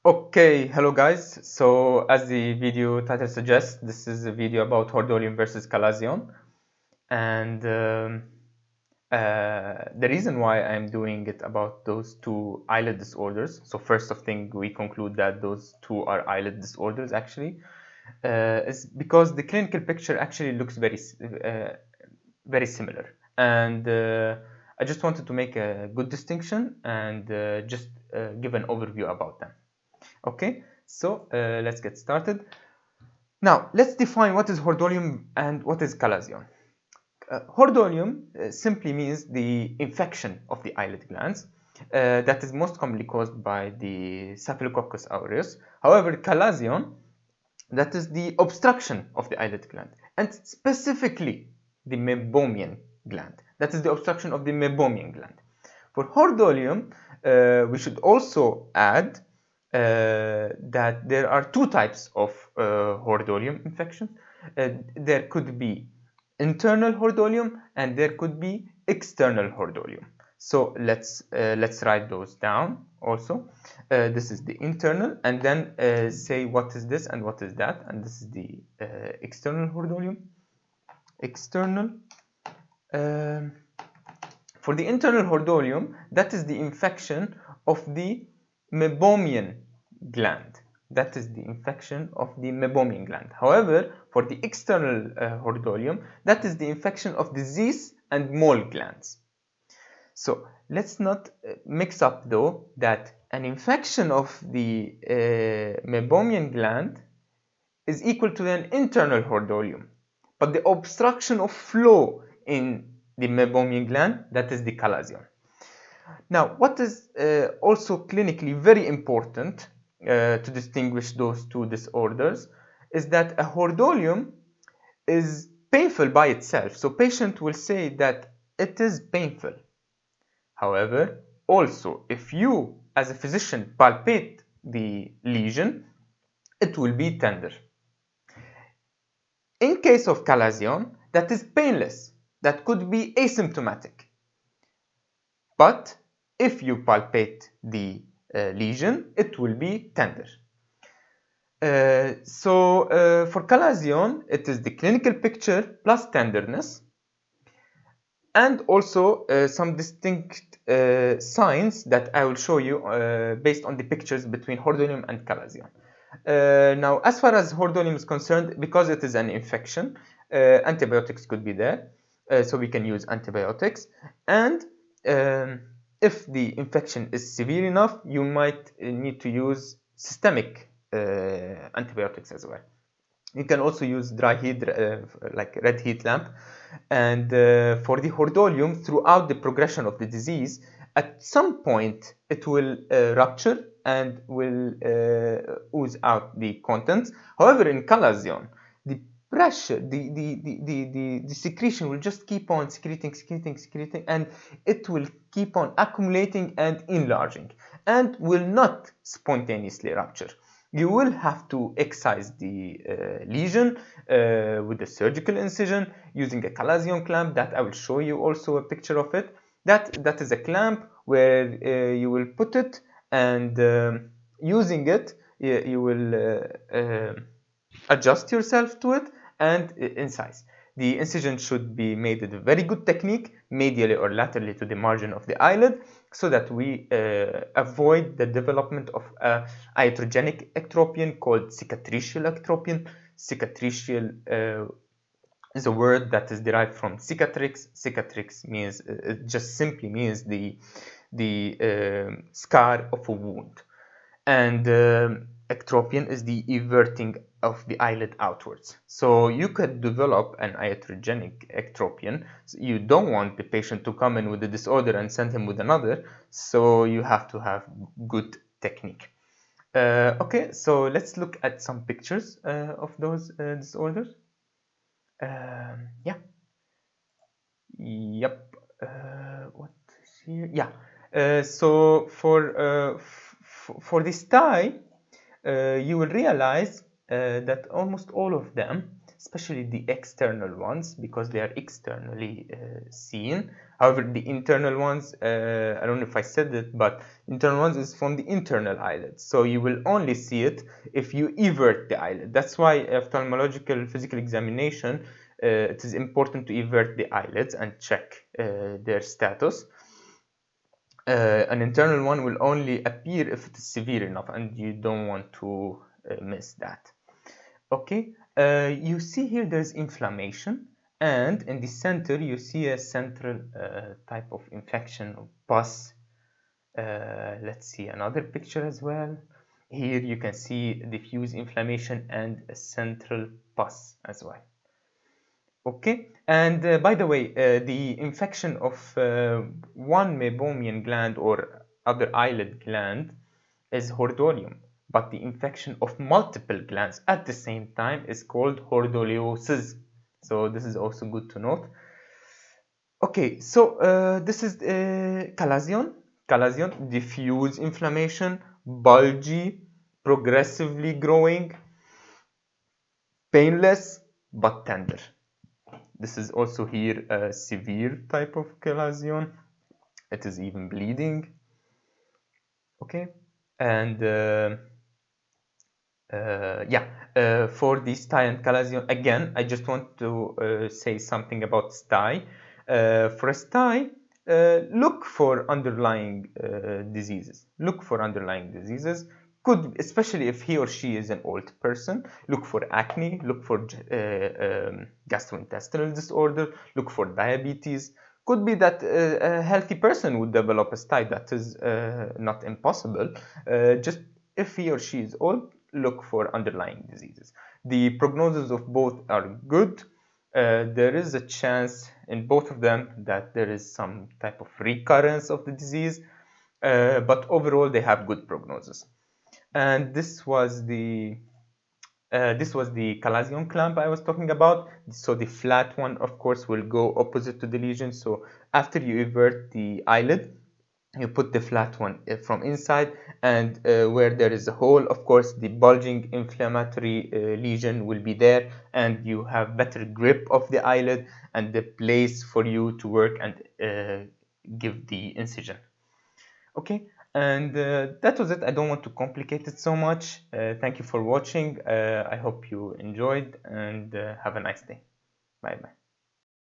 Okay, hello guys. So as the video title suggests, this is a video about Hordoleum versus Chalazion. And the reason why I'm doing it about those two eyelid disorders. So first of thing, we conclude that those two are eyelid disorders actually, is because the clinical picture actually looks very similar. And I just wanted to make a good distinction and just give an overview about them. Okay, so let's get started. Now, let's define what is Hordoleum and what is Chalazion. Hordoleum simply means the infection of the eyelid glands that is most commonly caused by the Staphylococcus aureus. However, Chalazion, that is the obstruction of the eyelid gland, and specifically the meibomian gland. That is the obstruction of the meibomian gland. For Hordoleum, we should also add that there are two types of Hordoleum infections. There could be internal Hordoleum and there could be external Hordoleum. So let's write those down also. This is the internal, and then say what is this and what is that, and this is the external Hordoleum. External. For the internal Hordoleum, that is the infection of the meibomian gland. That is the infection of the meibomian gland. However, for the external Hordoleum, that is the infection of the cyst and mole glands. So let's not mix up though that an infection of the meibomian gland is equal to an internal Hordoleum, but the obstruction of flow in the meibomian gland, that is the Chalazion. Now, what is also clinically very important to distinguish those two disorders is that a Hordoleum is painful by itself. So patient will say that it is painful. However, also if you as a physician palpate the lesion, it will be tender. In case of Chalazion, that is painless. That could be asymptomatic. But if you palpate the lesion, it will be tender. For Chalazion, it is the clinical picture plus tenderness, and also some distinct signs that I will show you based on the pictures between Hordoleum and Chalazion. Now, as far as Hordoleum is concerned, because it is an infection, antibiotics could be there, so we can use antibiotics. And if the infection is severe enough, you might need to use systemic antibiotics as well. You can also use dry heat, like red heat lamp. And for the Hordoleum, throughout the progression of the disease, at some point it will rupture and will ooze out the contents. However, in Chalazion, the pressure, the secretion will just keep on secreting, and it will keep on accumulating and enlarging, and will not spontaneously rupture. You will have to excise the lesion with a surgical incision using a Chalazion clamp that I will show you also a picture of it. That is a clamp where you will put it, and using it you will adjust yourself to it and incise. The incision should be made with a very good technique, medially or laterally to the margin of the eyelid, so that we avoid the development of a iatrogenic ectropion called cicatricial ectropion. Cicatricial is a word that is derived from cicatrix. Cicatrix means it just simply means the scar of a wound, and ectropion is the everting of the eyelid outwards. So you could develop an iatrogenic ectropion. So you don't want the patient to come in with a disorder and send him with another, so you have to have good technique. Okay, so let's look at some pictures of those disorders. Yeah. Yep. What is here? Yeah. So for the Stye, you will realize that almost all of them especially the external ones, because they are externally seen. However, the internal ones, I don't know if I said it, but internal ones is from the internal eyelid. So you will only see it if you evert the eyelid. That's why ophthalmological physical examination, it is important to evert the eyelids and check their status. An internal one will only appear if it is severe enough, and you don't want to miss that. Okay, you see here there's inflammation, and in the center you see a central type of infection or pus. Let's see another picture as well. Here you can see diffuse inflammation and a central pus as well. Okay, and by the way, the infection of one meibomian gland or other eyelid gland is Hordeolum, but the infection of multiple glands at the same time is called hordoleosis. So this is also good to note. Okay, so this is Chalazion. Chalazion, diffuse inflammation, bulgy, progressively growing, painless but tender. This is also here a severe type of Chalazion. It is even bleeding. Okay, and for the Stye and Chalazion, again, I just want to say something about Stye. For a Stye, look for underlying diseases. Look for underlying diseases. Especially if he or she is an old person, look for acne, look for gastrointestinal disorder, look for diabetes. Could be that a healthy person would develop a Stye. That is not impossible. Just if he or she is old, look for underlying diseases. The prognosis of both are good. There is a chance in both of them that there is some type of recurrence of the disease, but overall they have good prognosis. And this was the Chalazion clamp I was talking about. So the flat one, of course, will go opposite to the lesion. So after you evert the eyelid, you put the flat one from inside, and where there is a hole, of course, the bulging inflammatory lesion will be there, and you have better grip of the eyelid and the place for you to work and give the incision. Okay, and that was it. I don't want to complicate it so much. Thank you for watching. I hope you enjoyed, and have a nice day. Bye bye.